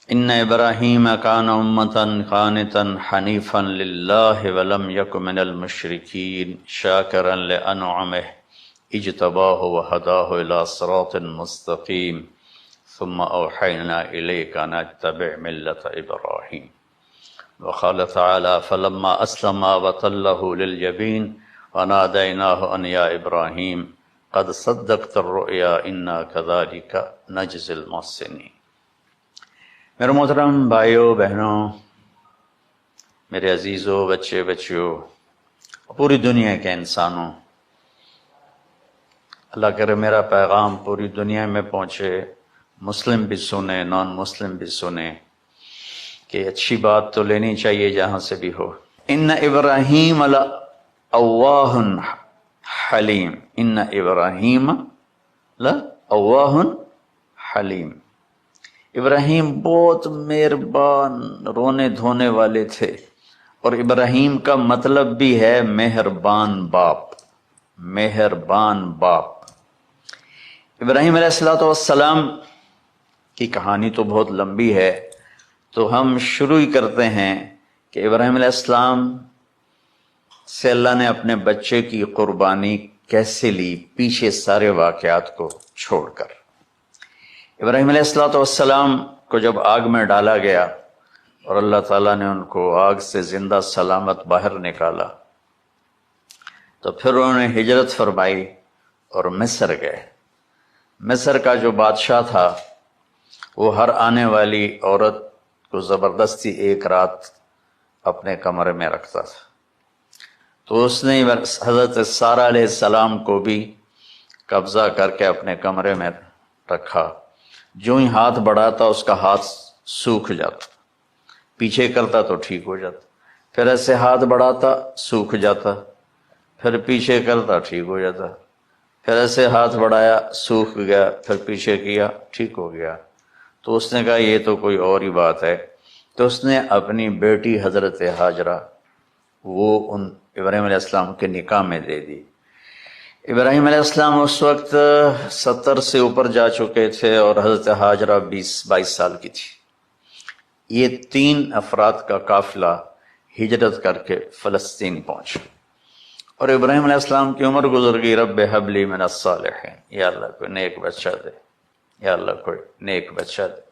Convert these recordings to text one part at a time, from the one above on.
ان ابراہیم کان امۃ قانتا حنیفا للہ ولم یک من المشرکین شاکرا لانعمہ اجتباہ وہداہ الی صراط مستقیم ثم اوحینا الیک ان اتبع ملۃ ابراہیم وقال تعالی فلما اسلم وتلہ للجبین ونادیناہ ان یا ابراہیم قد صدقت الرؤیا انا کذلک نجزی المحسنین۔ میرے محترم بھائیوں بہنوں، میرے عزیزوں، بچے بچیوں، پوری دنیا کے انسانوں، اللہ کرے میرا پیغام پوری دنیا میں پہنچے، مسلم بھی سنیں، نان مسلم بھی سنیں، کہ اچھی بات تو لینی چاہیے جہاں سے بھی ہو۔ ان ابراہیم لأواہ حلیم، ان ابراہیم لأواہ حلیم، ابراہیم بہت مہربان رونے دھونے والے تھے، اور ابراہیم کا مطلب بھی ہے مہربان باپ، مہربان باپ۔ ابراہیم علیہ السلام کی کہانی تو بہت لمبی ہے، تو ہم شروع ہی کرتے ہیں کہ ابراہیم علیہ السلام سے اللہ نے اپنے بچے کی قربانی کیسے لی، پیچھے سارے واقعات کو چھوڑ کر۔ ابراہیم علیہ السلام کو جب آگ میں ڈالا گیا اور اللہ تعالیٰ نے ان کو آگ سے زندہ سلامت باہر نکالا، تو پھر انہوں نے ہجرت فرمائی اور مصر گئے۔ مصر کا جو بادشاہ تھا وہ ہر آنے والی عورت کو زبردستی ایک رات اپنے کمرے میں رکھتا تھا، تو اس نے حضرت سارہ علیہ السلام کو بھی قبضہ کر کے اپنے کمرے میں رکھا۔ جو ہی ہاتھ بڑھاتا اس کا ہاتھ سوکھ جاتا، پیچھے کرتا تو ٹھیک ہو جاتا، پھر ایسے ہاتھ بڑھاتا سوکھ جاتا، پھر پیچھے کرتا ٹھیک ہو جاتا، پھر ایسے ہاتھ بڑھایا سوکھ گیا، پھر پیچھے کیا ٹھیک ہو گیا۔ تو اس نے کہا یہ تو کوئی اور ہی بات ہے، تو اس نے اپنی بیٹی حضرت ہاجرہ وہ ان ابراہیم علیہ السلام کے نکاح میں دے دی۔ ابراہیم علیہ السلام اس وقت 70 سے اوپر جا چکے تھے اور حضرت ہاجرہ 22 سال کی تھی۔ یہ 3 افراد کا قافلہ ہجرت کر کے فلسطین پہنچا، اور ابراہیم علیہ السلام کی عمر گزر گئی۔ رب ہب لی من الصالحین، یا اللہ کوئی نیک بچہ دے، یا اللہ کوئی نیک بچہ دے۔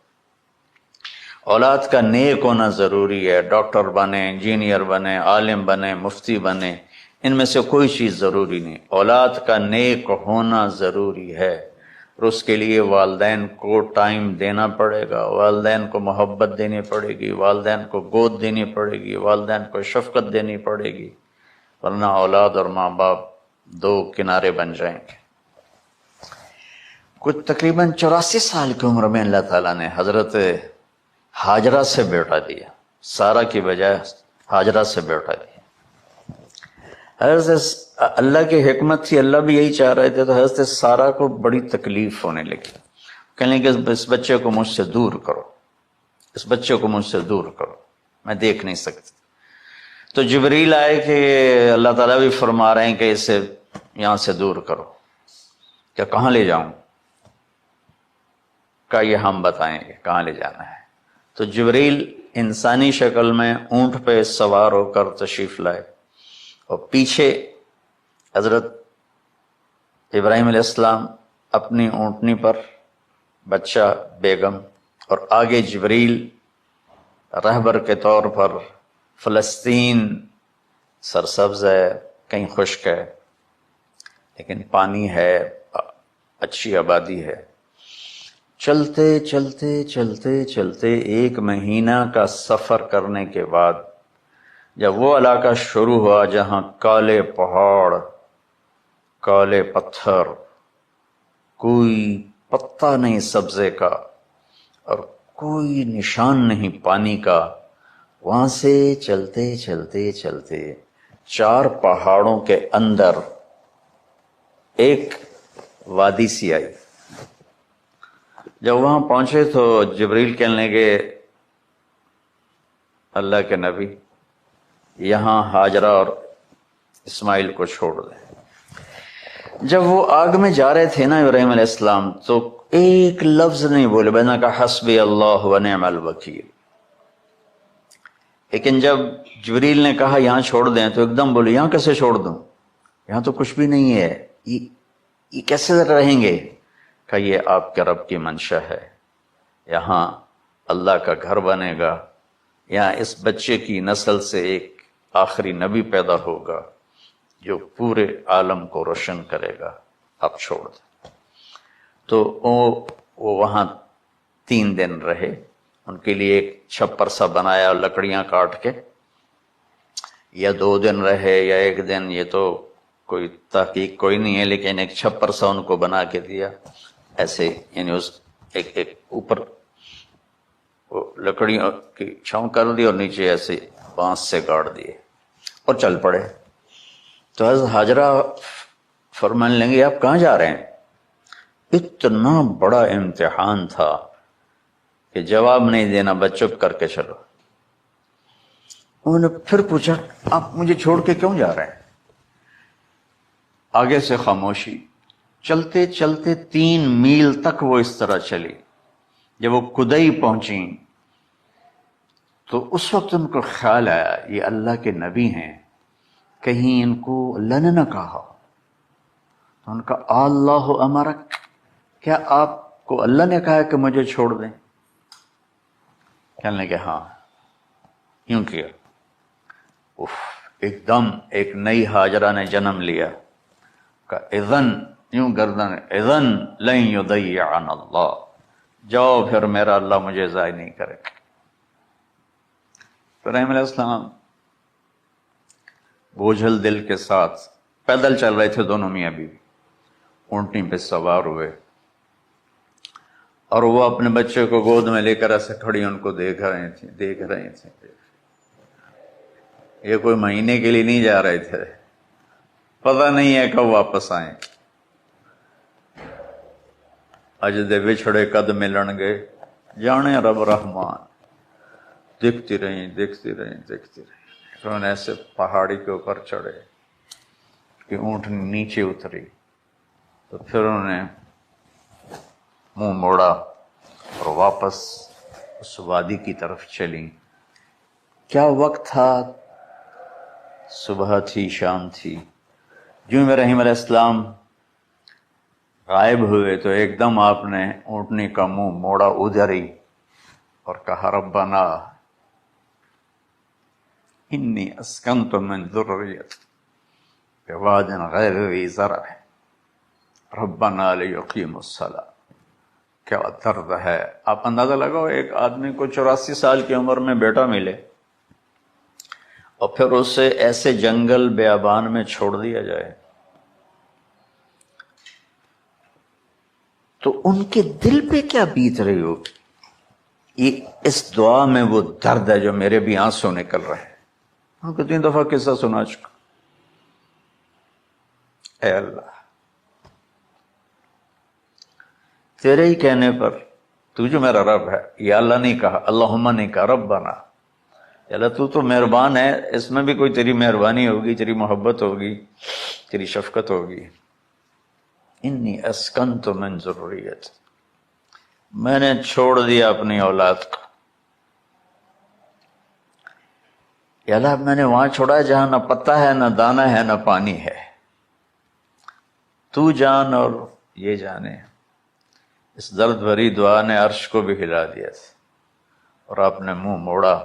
اولاد کا نیک ہونا ضروری ہے، ڈاکٹر بنے، انجینئر بنے، عالم بنے، مفتی بنے، ان میں سے کوئی چیز ضروری نہیں، اولاد کا نیک ہونا ضروری ہے، اور اس کے لیے والدین کو ٹائم دینا پڑے گا، والدین کو محبت دینی پڑے گی، والدین کو گود دینی پڑے گی، والدین کو شفقت دینی پڑے گی، ورنہ اولاد اور ماں باپ 2 کنارے بن جائیں گے۔ کچھ تقریباً 84 سال کی عمر میں اللہ تعالیٰ نے حضرت ہاجرہ سے بیٹا دیا، سارہ کی بجائے ہاجرہ سے بیٹا دیا۔ حضرت اللہ کی حکمت تھی، اللہ بھی یہی چاہ رہے تھے، تو حضرت سارہ کو بڑی تکلیف ہونے لگی، کہنے کہ اس بچے کو مجھ سے دور کرو، اس بچے کو مجھ سے دور کرو، میں دیکھ نہیں سکتی۔ تو جبریل آئے کہ اللہ تعالیٰ بھی فرما رہے ہیں کہ اسے یہاں سے دور کرو، کیا کہاں لے جاؤں؟ کہا یہ ہم بتائیں گے کہاں لے جانا ہے۔ تو جبریل انسانی شکل میں اونٹ پہ سوار ہو کر تشریف لائے، اور پیچھے حضرت ابراہیم علیہ السلام اپنی اونٹنی پر، بچہ بیگم، اور آگے جبریل رہبر کے طور پر۔ فلسطین سرسبز ہے، کہیں خشک ہے، لیکن پانی ہے، اچھی آبادی ہے۔ چلتے چلتے چلتے چلتے 1 مہینہ کا سفر کرنے کے بعد جب وہ علاقہ شروع ہوا جہاں کالے پہاڑ، کالے پتھر، کوئی پتا نہیں سبزے کا اور کوئی نشان نہیں پانی کا، وہاں سے چلتے چلتے چلتے 4 پہاڑوں کے اندر ایک وادی سی آئی۔ جب وہاں پہنچے تو جبریل کہنے لگے اللہ کے نبی یہاں ہاجرہ اور اسماعیل کو چھوڑ دیں۔ جب وہ آگ میں جا رہے تھے نا ابراہیم علیہ السلام، تو ایک لفظ نہیں بولے، بس نے کہا حسبی اللہ و نعم الوکیل. لیکن جب جبریل نے کہا یہاں چھوڑ دیں تو ایک دم بولے یہاں کیسے چھوڑ دوں، یہاں تو کچھ بھی نہیں ہے، یہ کیسے رہیں گے؟ کہ یہ آپ کے رب کی منشا ہے، یہاں اللہ کا گھر بنے گا، یہاں اس بچے کی نسل سے ایک آخری نبی پیدا ہوگا جو پورے عالم کو روشن کرے گا، آپ چھوڑ دیں. تو وہ وہاں 3 دن رہے. ان کے لیے ایک چھپر سا بنایا لکڑیاں کاٹ کے، یا 2 دن رہے یا 1 دن، یہ تو کوئی تحقیق کوئی نہیں ہے، لیکن ایک چھپر سا ان کو بنا کے دیا ایسے، یعنی اس ایک اوپر لکڑیوں کی چھاؤں کر دی اور نیچے ایسے بانس سے گاڑ دیے اور چل پڑے. تو حضرت حاجرہ فرمانے لگے آپ کہاں جا رہے ہیں؟ اتنا بڑا امتحان تھا کہ جواب نہیں دینا، بس چپ کر کے چلو. انہوں نے پھر پوچھا آپ مجھے چھوڑ کے کیوں جا رہے ہیں؟ آگے سے خاموشی. چلتے چلتے 3 میل تک وہ اس طرح چلی. جب وہ کدئی پہنچی تو اس وقت ان کو خیال آیا یہ اللہ کے نبی ہیں، کہیں ان کو اللہ نے نہ کہا. تو ان کا اللہ امرک، کیا آپ کو اللہ نے کہا کہ مجھے چھوڑ دیں؟ کہنے لگے ہاں. یوں کیا، ایک دم ایک نئی ہاجرہ نے جنم لیا. کہ اذن، یوں گردن، اذن لن یضیعن اللہ، جاؤ پھر میرا اللہ مجھے ضائع نہیں کرے. ابراہیم علیہ السلام بوجھل دل کے ساتھ پیدل چل رہے تھے، دونوں میاں بیوی اونٹنی پہ سوار ہوئے، اور وہ اپنے بچے کو گود میں لے کر ایسے کھڑی ان کو دیکھ رہے تھے. یہ کوئی مہینے کے لیے نہیں جا رہے تھے، پتہ نہیں ہے کب واپس آئیں. اج دے بچھڑے قد ملن گے، جانے رب رحمان. دیکھتی رہیں. پھر انہیں ایسے پہاڑی کے اوپر چڑھے کہ اونٹ نیچے اتری، تو پھر انہوں نے منہ موڑا اور واپس اس وادی کی طرف چلی. کیا وقت تھا، صبح تھی، شام تھی. جو ابراہیم علیہ السلام غائب ہوئے تو ایک دم آپ نے اونٹنی کا منہ موڑا ادھر ہی اور کہا ربنا انی اسکنت من ذریتی بواد غیر ذی زرع ربنا لیقیموا الصلاۃ. کیا درد ہے. آپ اندازہ لگاؤ، ایک آدمی کو 84 سال کی عمر میں بیٹا ملے اور پھر اسے ایسے جنگل بیابان میں چھوڑ دیا جائے، تو ان کے دل پہ کیا بیت رہی ہوگی. یہ اس دعا میں وہ درد ہے جو میرے بھی آنسو نکل رہے ہیں. ہم کو 3 دفعہ قصہ سنا چکا. اے اللہ، تیرے ہی کہنے پر، تو جو میرا رب ہے، یا اللہ نہیں کہا، اللہم نہیں کہا، ربنا. اللہ تو مہربان ہے، اس میں بھی کوئی تیری مہربانی ہوگی، تیری محبت ہوگی، تیری شفقت ہوگی. انی اسکنت من ذریتی، میں نے چھوڑ دیا اپنی اولاد کو. یا اللہ میں نے وہاں چھوڑا ہے جہاں نہ پتا ہے، نہ دانا ہے، نہ پانی ہے. تو جان اور یہ جانے. اس درد بھری دعا نے عرش کو بھی ہلا دیا تھا، اور آپ نے منہ موڑا.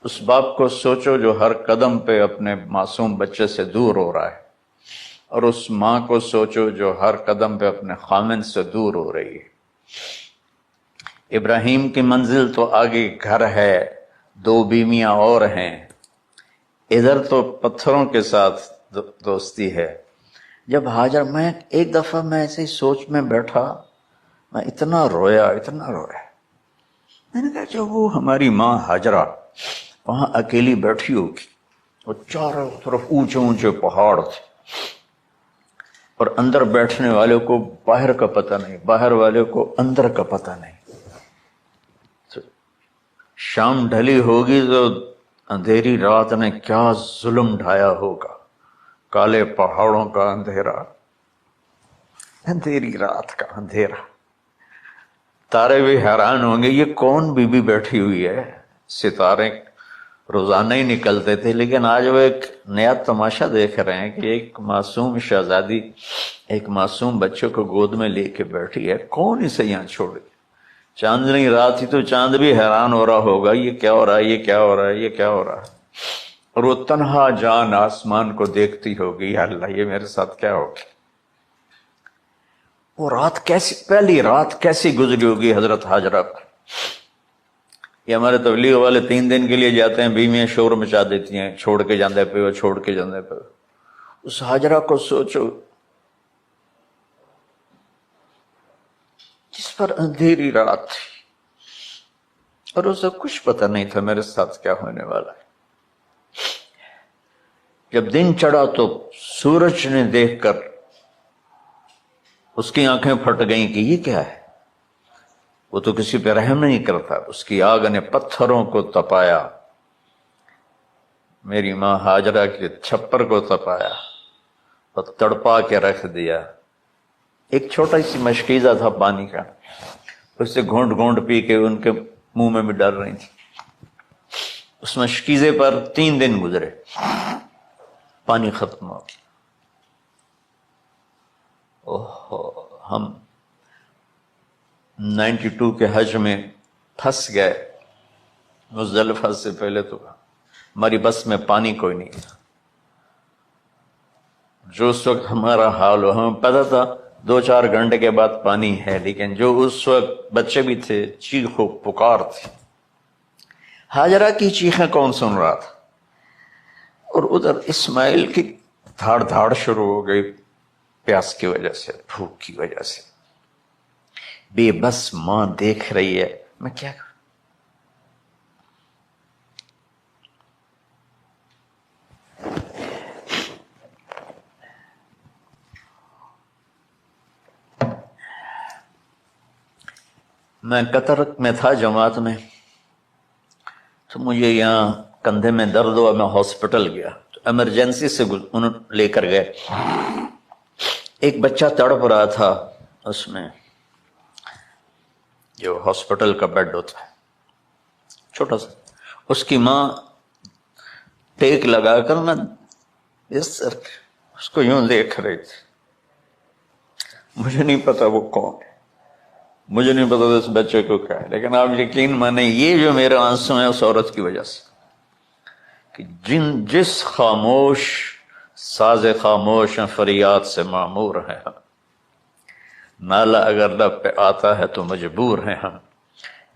اس باپ کو سوچو جو ہر قدم پہ اپنے معصوم بچے سے دور ہو رہا ہے، اور اس ماں کو سوچو جو ہر قدم پہ اپنے خامن سے دور ہو رہی ہے. ابراہیم کی منزل تو آگے گھر ہے، 2 بیویاں اور ہیں، ادھر تو پتھروں کے ساتھ دوستی ہے. جب حاجر، میں ایک دفعہ میں ایسے ہی سوچ میں بیٹھا، میں اتنا رویا. میں نے کہا جب وہ ہماری ماں حاجرہ وہاں اکیلی بیٹھی ہوگی، اور چاروں طرف اونچے اونچے پہاڑ تھے، اور اندر بیٹھنے والے کو باہر کا پتہ نہیں، باہر والے کو اندر کا پتہ نہیں. شام ڈھلی ہوگی تو اندھیری رات نے کیا ظلم ڈھایا ہوگا، کالے پہاڑوں کا اندھیرا، اندھیری رات کا اندھیرا، تارے بھی حیران ہوں گے یہ کون بی بی بیٹھی ہوئی ہے. ستارے روزانہ ہی نکلتے تھے، لیکن آج وہ ایک نیا تماشا دیکھ رہے ہیں کہ ایک معصوم شہزادی ایک معصوم بچے کو گود میں لے کے بیٹھی ہے. کون اسے یہاں چھوڑے؟ چاندنی رات ہی تو چاند بھی حیران ہو رہا ہوگا یہ کیا ہو رہا ہے، یہ کیا ہو رہا ہے، یہ کیا ہو رہا ہے. اور وہ تنہا جان آسمان کو دیکھتی ہوگی، یا اللہ یہ میرے ساتھ کیا ہوگی. وہ رات کیسی، پہلی رات کیسی گزری ہوگی حضرت ہاجرہ پر. یہ ہمارے تبلیغ والے 3 دن کے لیے جاتے ہیں، بیویاں شور مچا دیتی ہیں، چھوڑ کے جاندے پہ، چھوڑ کے جاندے پہ. اس ہاجرہ کو سوچو جس پر اندھیری رات تھی اور اسے کچھ پتہ نہیں تھا میرے ساتھ کیا ہونے والا ہے. جب دن چڑھا تو سورج نے دیکھ کر اس کی آنکھیں پھٹ گئیں کہ یہ کیا ہے. وہ تو کسی پہ رحم نہیں کرتا. اس کی آگ نے پتھروں کو تپایا، میری ماں ہاجرہ کے چھپر کو تپایا اور تڑپا کے رکھ دیا. ایک چھوٹا سی مشکیزہ تھا پانی کا، اس سے گھونٹ گھونٹ پی کے ان کے منہ میں بھی ڈال رہی تھی. اس مشکیزے پر 3 دن گزرے، پانی ختم ہو گیا. ہم 92 کے حج میں پھنس گئے. مزدلفہ سے پہلے تو ہماری بس میں پانی کوئی نہیں تھا. جو اس وقت ہمارا حال ہو، ہمیں پتہ تھا 2-4 گھنٹے کے بعد پانی ہے، لیکن جو اس وقت بچے بھی تھے، چیخ و پکار تھی. ہاجرہ کی چیخیں کون سن رہا تھا؟ اور ادھر اسماعیل کی دھاڑ دھاڑ شروع ہو گئی، پیاس کی وجہ سے، بھوک کی وجہ سے. بے بس ماں دیکھ رہی ہے، میں کیا کروں. میں قطر میں تھا جماعت میں، تو مجھے یہاں کندھے میں درد ہوا، میں ہاسپٹل گیا تو ایمرجنسی سے انہوں لے کر گئے. ایک بچہ تڑپ رہا تھا اس میں، جو ہاسپٹل کا بیڈ ہوتا ہے چھوٹا سا. اس کی ماں ٹیک لگا کر نا اس کو یوں دیکھ رہی تھی. مجھے نہیں پتا وہ کون ہے، مجھے نہیں پتا اس بچے کو کیا ہے، لیکن آپ یقین مانیں یہ جو میرے آنسو ہیں اس عورت کی وجہ سے، کہ جس خاموش ساز خاموش فریاد سے معمور ہیں ہم. نالا اگر لب پہ آتا ہے تو مجبور ہیں ہم.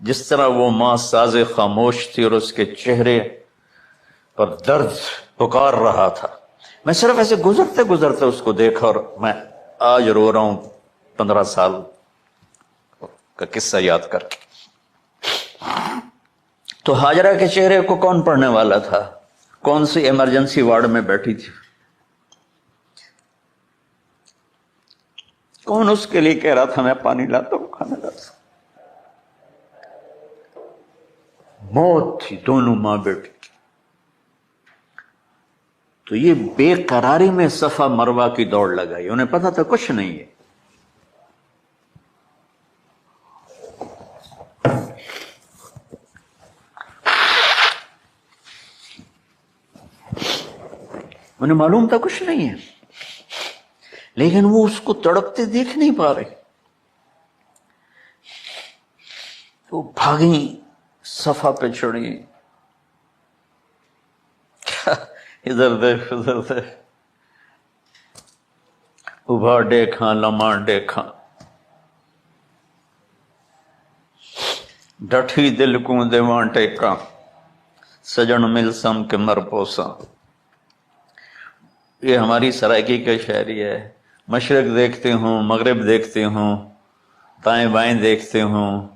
جس طرح وہ ماں ساز خاموش تھی اور اس کے چہرے پر درد پکار رہا تھا. میں صرف ایسے گزرتے گزرتے اس کو دیکھا اور میں آج رو رہا ہوں 15 سال کا قصہ یاد کر کے. تو ہاجرہ کے چہرے کو کون پڑھنے والا تھا؟ کون سی ایمرجنسی وارڈ میں بیٹھی تھی؟ کون اس کے لیے کہہ رہا تھا میں پانی لاتا ہوں، کھانا لاتا ہوں؟ موت تھی دونوں ماں بیٹی کی. تو یہ بے قراری میں صفا مروہ کی دوڑ لگائی. انہیں پتا تھا کچھ نہیں ہے. انہیں معلوم تھا کچھ نہیں ہے، لیکن وہ اس کو تڑپتے دیکھ نہیں پا رہے. وہ بھاگیں، صفا پہ چڑھی، ادھر دیکھ ادھر دیکھ، ابھا دیکھاں لمحہ دیکھاں، ڈٹھی دل کو دیواں ٹیکاں، سجن مل سم کے مر پوساں. یہ ہماری سرائکی کا شاعری ہے. مشرق دیکھتے ہوں، مغرب دیکھتے ہوں، دائیں بائیں دیکھتے ہوں،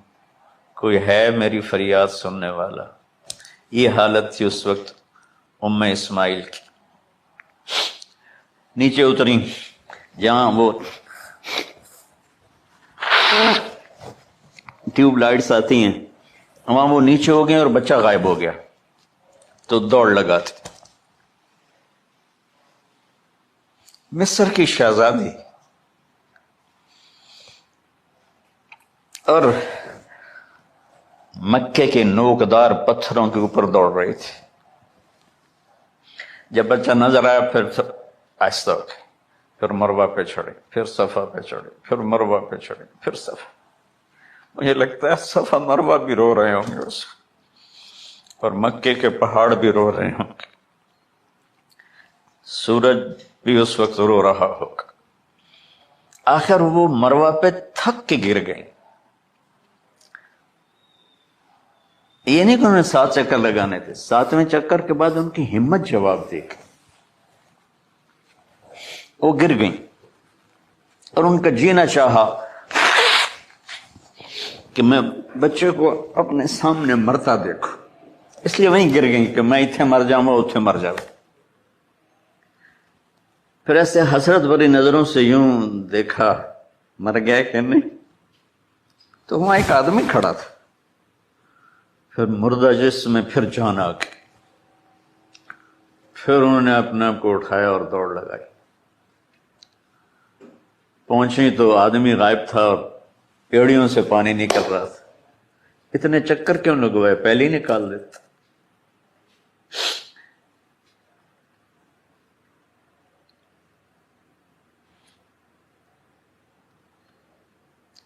کوئی ہے میری فریاد سننے والا. یہ حالت تھی اس وقت ام اسماعیل کی. نیچے اتری جہاں وہ ٹیوب لائٹس آتی ہیں، وہاں وہ نیچے ہو گئے اور بچہ غائب ہو گیا. تو دوڑ لگاتے. مصر کی شہزادی اور مکے کے نوکدار پتھروں کے اوپر دوڑ رہی تھی. جب بچہ نظر آیا پھر آہستہ اٹھے، پھر مروہ پہ چڑھے، پھر صفا پہ چڑھے، پھر مروہ پہ چڑھے، پھر صفا. مجھے لگتا ہے صفا مروہ بھی رو رہے ہوں گے اس اور مکے کے پہاڑ بھی رو رہے ہوں گے، سورج بھی اس وقت رو رہا ہوگا. آخر وہ مروہ پہ تھک کے گر گئی. یہ نہیں کہ انہوں نے 7 چکر لگانے تھے، 7ویں چکر کے بعد ان کی ہمت جواب دے گئی، وہ گر گئیں اور ان کا جینا چاہا کہ میں بچے کو اپنے سامنے مرتا دیکھوں، اس لیے وہیں گر گئیں کہ میں اتنے مر جاؤں وہ اتنے مر جاؤں. پھر ایسے حسرت بھری نظروں سے یوں دیکھا مر گیا کہ نہیں، تو وہاں ایک آدمی کھڑا تھا. پھر مردہ جسم میں پھر جان آ گئی. پھر انہوں نے اپنے آپ کو اٹھایا اور دوڑ لگائی. پہنچی تو آدمی غائب تھا اور پیڑیوں سے پانی نکل رہا تھا. اتنے چکر کیوں لگوائے، پہلے ہی نکال دیتا.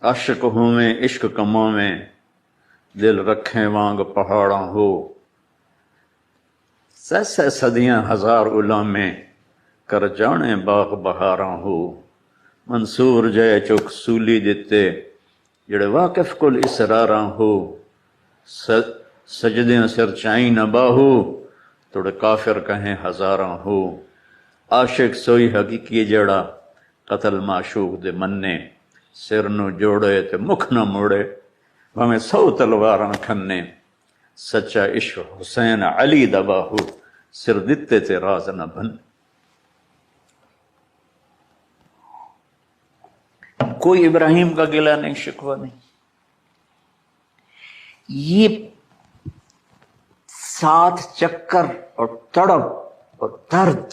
عشق ہوں میں عشق کماں میں دل رکھیں وانگ پہاڑاں ہو. سہ صدیاں ہزار علامے کر جانے باغ بہاراں ہو. منصور جے چک سولی دتے جڑے واقف کل اسراراں ہو. سجدیں سر چائیں نہ باہو توڑے کافر کہیں ہزاراں ہو. عاشق سوئی حقیقی جڑا قتل معشوق دے مننے. سر نو جوڑے تے مکھ نہ موڑے بھاویں 100 تلواراں کھنے. سچا عشق حسین علی دا باہو سر دتے تے راز نہ بن. کوئی ابراہیم کا گلہ نہیں، شکوہ نہیں. یہ 7 چکر اور تڑپ اور درد،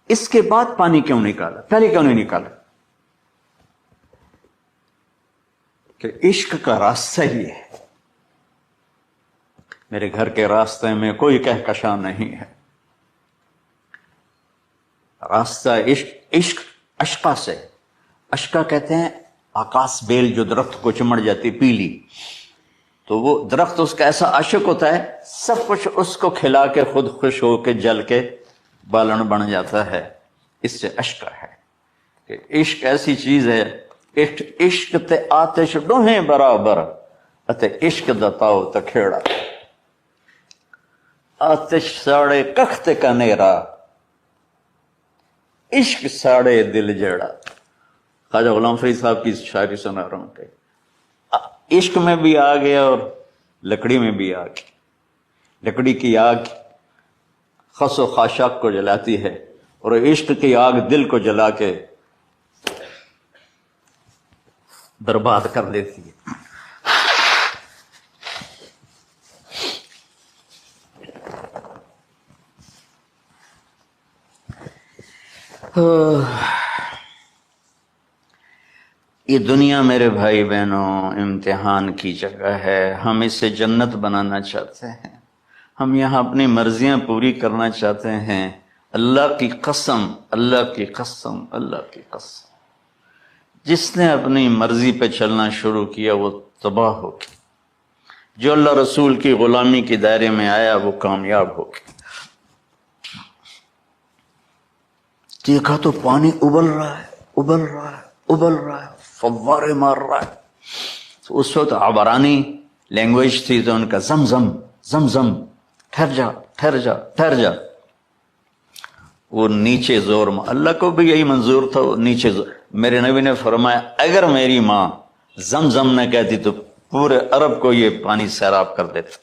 اس کے بعد پانی کیوں نکالا، پہلے کیوں نہیں نکالا؟ کہ عشق کا راستہ ہی ہے. میرے گھر کے راستے میں کوئی کہکشاں نہیں ہے. راستہ عشق، عشق اشقا سے. اشقا کہتے ہیں آکاش بیل جو درخت کو چمڑ جاتی پیلی، تو وہ درخت اس کا ایسا عاشق ہوتا ہے سب کچھ اس کو کھلا کے خود خوش ہو کے جل کے بالن بن جاتا ہے. اس سے اشقا ہے کہ عشق ایسی چیز ہے. عشق تے آتش ڈوہیں برابر اتے عشق دا تاؤ تکھیڑا. آتش ساڑے کخ تے کنیرا عشق ساڑے دل جیڑا. خواجہ غلام فرید صاحب کی شاعری سنا رہا ہوں کہ عشق میں بھی آگ ہے اور لکڑی میں بھی آگ. لکڑی کی آگ خس و خاشاک کو جلاتی ہے اور عشق کی آگ دل کو جلا کے برباد کر دیتی ہے. یہ دنیا میرے بھائی بہنوں امتحان کی جگہ ہے. ہم اسے جنت بنانا چاہتے ہیں، ہم یہاں اپنی مرضیاں پوری کرنا چاہتے ہیں. اللہ کی قسم، اللہ کی قسم، اللہ کی قسم، جس نے اپنی مرضی پہ چلنا شروع کیا وہ تباہ ہو گیا. جو اللہ رسول کی غلامی کے دائرے میں آیا وہ کامیاب ہو گیا. دیکھا تو پانی ابل رہا ہے، ابل رہا ہے، ابل رہا ہے، فوارے مار رہا ہے. تو اس وقت عبرانی لینگویج تھی تو ان کا زمزم زمزم، ٹھہر جا ٹھہر جا ٹھہر جا. وہ نیچے زور میں، اللہ کو بھی یہی منظور تھا، وہ نیچے زور. میرے نبی نے فرمایا اگر میری ماں زمزم نہ کہتی تو پورے عرب کو یہ پانی سیراب کر دیتا.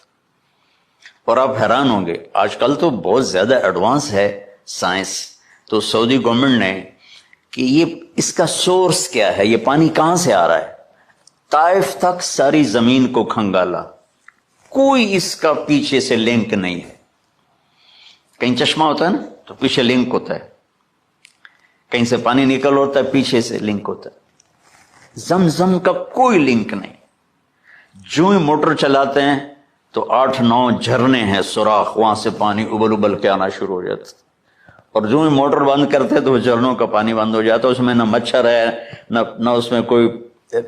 اور آپ حیران ہوں گے، آج کل تو بہت زیادہ ایڈوانس ہے سائنس. تو سعودی گورنمنٹ نے کہ یہ اس کا سورس کیا ہے، یہ پانی کہاں سے آ رہا ہے. طائف تک ساری زمین کو کھنگالا، کوئی اس کا پیچھے سے لنک نہیں ہے. کہیں چشمہ ہوتا ہے نا تو پیچھے لنک ہوتا ہے، کہیں سے پانی نکل ہوتا ہے پیچھے سے لنک ہوتا ہے. زمزم کا کوئی لنک نہیں. جو ہی موٹر چلاتے ہیں تو 8-9 جھرنے ہیں سوراخ، وہاں سے پانی ابل ابل کے آنا شروع ہو جاتا، اور جو ہی موٹر بند کرتے تو وہ جھرنوں کا پانی بند ہو جاتا، اس میں نہ مچھر ہے، نہ اس میں کوئی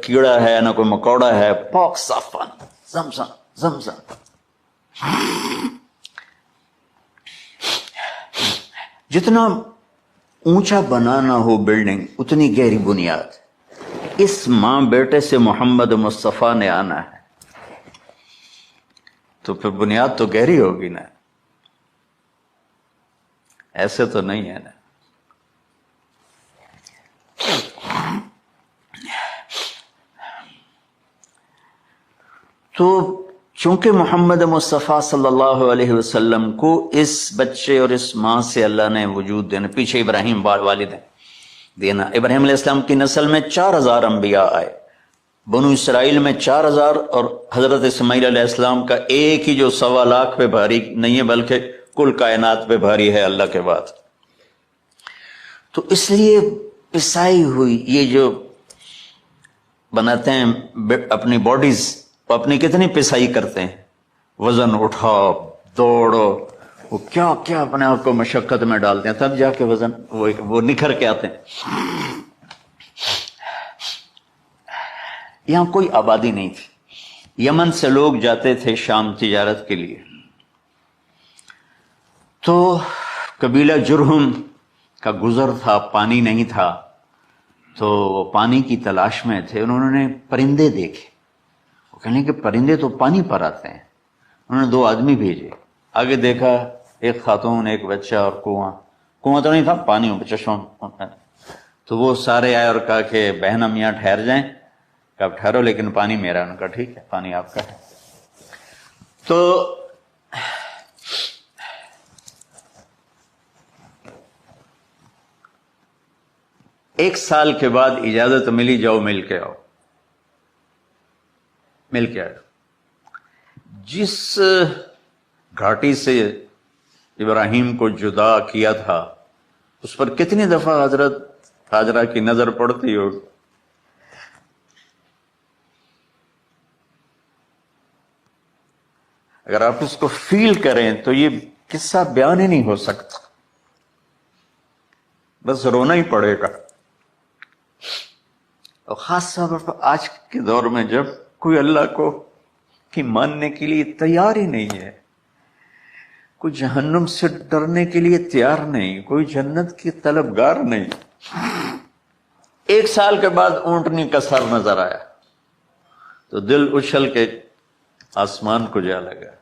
کیڑا ہے، نہ کوئی مکوڑا ہے، پاک صاف پانی، زمزم زمزم۔ جتنا اونچا بنانا ہو بلڈنگ اتنی گہری بنیاد۔ اس ماں بیٹے سے محمد مصطفیٰ نے آنا ہے تو پھر بنیاد تو گہری ہوگی نا، ایسے تو نہیں ہے نا۔ تو چونکہ محمد مصطفیٰ صلی اللہ علیہ وسلم کو اس بچے اور اس ماں سے اللہ نے وجود دینا، پیچھے ابراہیم والد دینا، ابراہیم علیہ السلام کی نسل میں 4000 انبیاء آئے، بنو اسرائیل میں 4000، اور حضرت اسماعیل علیہ السلام کا ایک ہی جو 1.25 لاکھ پہ بھاری نہیں ہے بلکہ کل کائنات پہ بھاری ہے اللہ کے بعد۔ تو اس لیے پسائی ہوئی یہ جو بناتے ہیں اپنی باڈیز، وہ اپنی کتنی پسائی کرتے ہیں، وزن اٹھاؤ دوڑو، وہ کیا کیا اپنے آپ کو مشقت میں ڈالتے ہیں، تب جا کے وزن وہ نکھر کے آتے ہیں۔ یہاں کوئی آبادی نہیں تھی، یمن سے لوگ جاتے تھے شام تجارت کے لیے، تو قبیلہ جرہم کا گزر تھا، پانی نہیں تھا، تو وہ پانی کی تلاش میں تھے، انہوں نے پرندے دیکھے، وہ کہنے کہ پرندے تو پانی پر آتے ہیں، انہوں نے 2 آدمی بھیجے، آگے دیکھا ایک خاتون ایک بچہ اور کنواں تو نہیں تھا، پانی چشمہ، تو وہ سارے آئے اور کہا کہ بہن ہم یہاں ٹھہر جائیں، کہ آپ ٹھہرو لیکن پانی میرا، ان کا ٹھیک ہے پانی آپ کا ہے۔ تو ایک سال کے بعد اجازت ملی، جاؤ مل کے آؤ، مل کے آئے۔ جس گھاٹی سے ابراہیم کو جدا کیا تھا اس پر کتنی دفعہ حضرت ہاجرہ کی نظر پڑتی ہوگی، اگر آپ اس کو فیل کریں تو یہ قصہ بیان ہی نہیں ہو سکتا، بس رونا ہی پڑے گا۔ اور خاص طور پر آج کے دور میں جب کوئی اللہ کو کی ماننے کے لیے تیار ہی نہیں ہے، کوئی جہنم سے ڈرنے کے لیے تیار نہیں، کوئی جنت کی طلبگار نہیں۔ 1 سال کے بعد اونٹنی کا سر نظر آیا تو دل اچھل کے آسمان کو جا لگا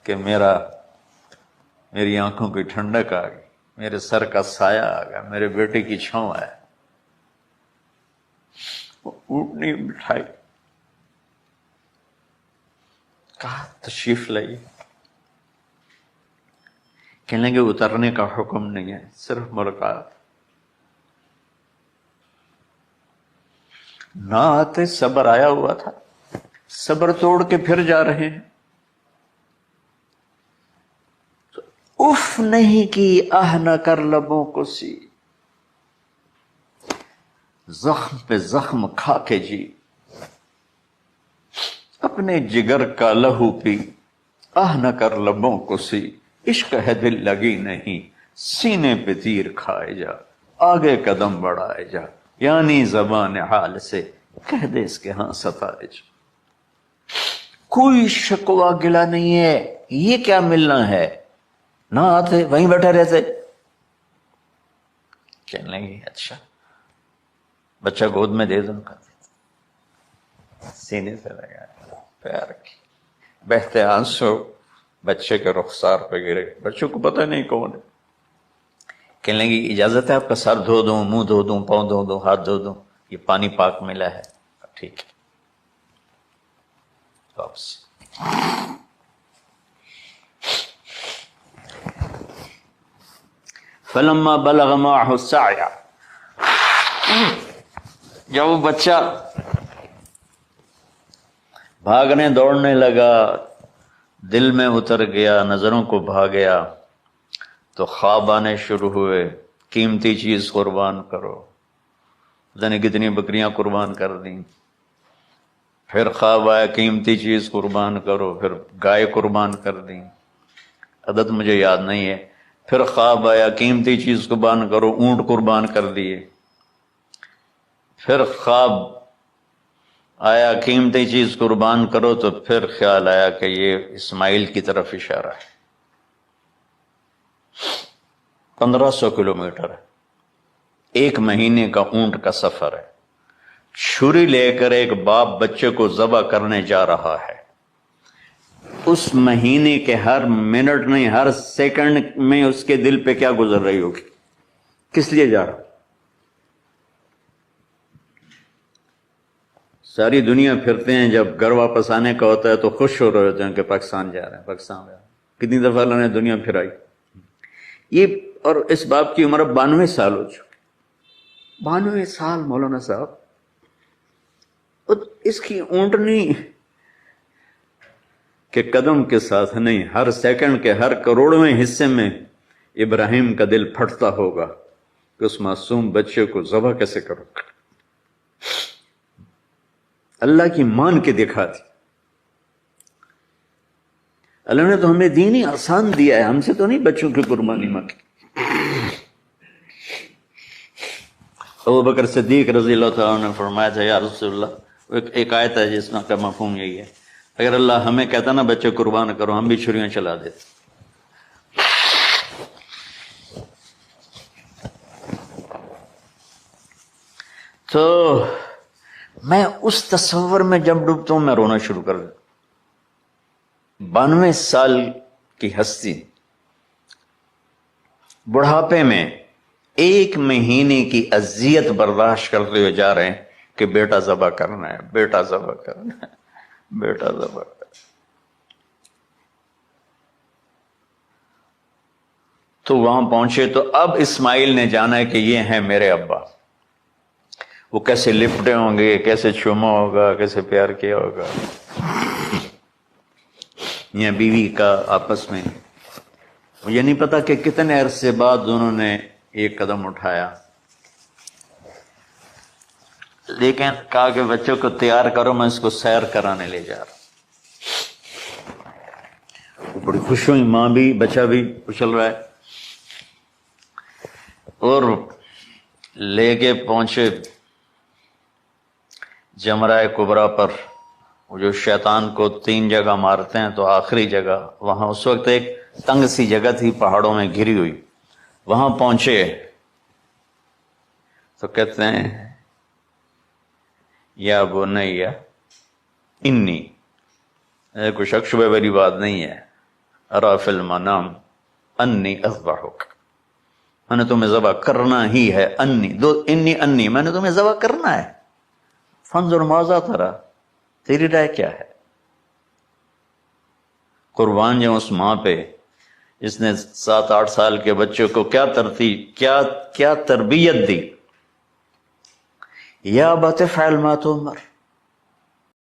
کہ میری آنکھوں کی ٹھنڈک آ گئی، میرے سر کا سایہ آ گیا، میرے بیٹے کی چھاؤں آیا۔ وہ اونٹنی بٹھائی، کہا تشریف لائیے، کہنے لگے اترنے کا حکم نہیں ہے، صرف ملاقات۔ نہ آتے صبر آیا ہوا تھا، صبر توڑ کے پھر جا رہے ہیں، اف نہیں کی آہ نہ کر لبوں کو سی، زخم پہ زخم کھا کے جی، اپنے جگر کا لہو پی، آہ نہ کر لبوں کو سی، عشق ہے دل لگی نہیں، سینے پہ تیر کھائے جا، آگے قدم بڑھائے جا، یعنی زبان حال سے کہہ دے اس کے ہاں ستائے جا۔ کوئی شکوہ گلا نہیں ہے، یہ کیا ملنا ہے، نہ آتے وہیں بیٹھے رہتے، کہنے لگے اچھا بچہ گود میں دے دوں، سینے سے لگا پیار کی، بہتے آنسو بچے کے رخسار پہ گرے، بچوں کو پتہ نہیں کون ہے، کہنے لگی اجازت ہے آپ کا سر دھو دوں، منہ دھو دوں، پاؤں دھو دوں، ہاتھ دھو دوں، یہ پانی پاک ملا ہے، ٹھیک ہے واپس۔ فلما بلغ معه السعي، جب وہ بچہ بھاگنے دوڑنے لگا، دل میں اتر گیا، نظروں کو بھا گیا، تو خواب آنے شروع ہوئے، قیمتی چیز قربان کرو، پتہ نہیں کتنی بکریاں قربان کر دیں، پھر خواب آیا قیمتی چیز قربان کرو، پھر گائے قربان کر دی، عدد مجھے یاد نہیں ہے۔ پھر خواب آیا قیمتی چیز قربان کرو، اونٹ قربان کر دیے۔ پھر خواب آیا قیمتی چیز قربان کرو، تو پھر خیال آیا کہ یہ اسماعیل کی طرف اشارہ ہے۔ 1500 کلومیٹر ہے، 1 مہینے کا اونٹ کا سفر ہے۔ چھری لے کر ایک باپ بچے کو ذبح کرنے جا رہا ہے۔ اس مہینے کے ہر منٹ نہیں، ہر سیکنڈ میں اس کے دل پہ کیا گزر رہی ہوگی، کس لیے جا رہا؟ ساری دنیا پھرتے ہیں، جب گھر واپس آنے کا ہوتا ہے تو خوش ہو رہے ہوتے ہیں کہ پاکستان جا رہے ہیں، پاکستان جا رہے ہیں۔ کتنی دفعہ اللہ نے دنیا پھرائی یہ، اور اس باپ کی عمر 92 سال ہو چکی۔ 92 سال مولانا صاحب، اور اس کی اونٹنی کے قدم کے ساتھ نہیں، ہر سیکنڈ کے ہر کروڑویں حصے میں ابراہیم کا دل پھٹتا ہوگا کہ اس معصوم بچے کو ذبح کیسے کرو۔ اللہ کی مان کے دکھا دی۔ اللہ نے تو ہمیں دین ہی آسان دیا ہے، ہم سے تو نہیں بچوں کی قربانی مانگی۔ ابو بکر صدیق رضی اللہ تعالیٰ عنہ نے فرمایا تھا، یا رسول اللہ، ایک آیت ہے جس کا مفہوم یہی ہے، اگر اللہ ہمیں کہتا نا بچے قربان کرو، ہم بھی چھریاں چلا دیتے۔ تو میں اس تصور میں جب ڈوبتا ہوں میں رونا شروع کر دیتا۔ 92 سال کی ہستی بڑھاپے میں 1 مہینے کی اذیت برداشت کرتے ہوئے جا رہے ہیں کہ بیٹا ذبح کرنا ہے، بیٹا ذبح کرنا ہے، بیٹا ذبح کرنا ہے۔ تو وہاں پہنچے تو اب اسماعیل نے جانا ہے کہ یہ ہیں میرے ابا۔ وہ کیسے لپٹے ہوں گے، کیسے چوما ہوگا، کیسے پیار کیا ہوگا، یا بیوی کا آپس میں۔ مجھے نہیں پتا کہ کتنے عرصے بعد انہوں نے ایک قدم اٹھایا، لیکن کہا کہ بچوں کو تیار کرو، میں اس کو سیر کرانے لے جا رہا ہوں۔ بڑی خوش ہوئی، ماں بھی بچہ بھی اچھل رہا ہے، اور لے کے پہنچے جمرہ کبریٰ پر، وہ جو شیطان کو 3 جگہ مارتے ہیں، تو آخری جگہ وہاں اس وقت ایک تنگ سی جگہ تھی پہاڑوں میں گھری ہوئی، وہاں پہنچے تو کہتے ہیں یا بنیا انی، کوئی شک شبہ والی بات نہیں ہے، ارا فی المنام انی اذبحک، میں نے تمہیں ذبح کرنا ہی ہے، انی میں نے تمہیں ذبح کرنا ہے، فانظر ماذا ترى، تیری رائے کیا ہے؟ قربان جاؤں اس ماں پہ جس نے 7-8 سال کے بچے کو کیا تربیت دی۔ یا ابت افعل ما تؤمر،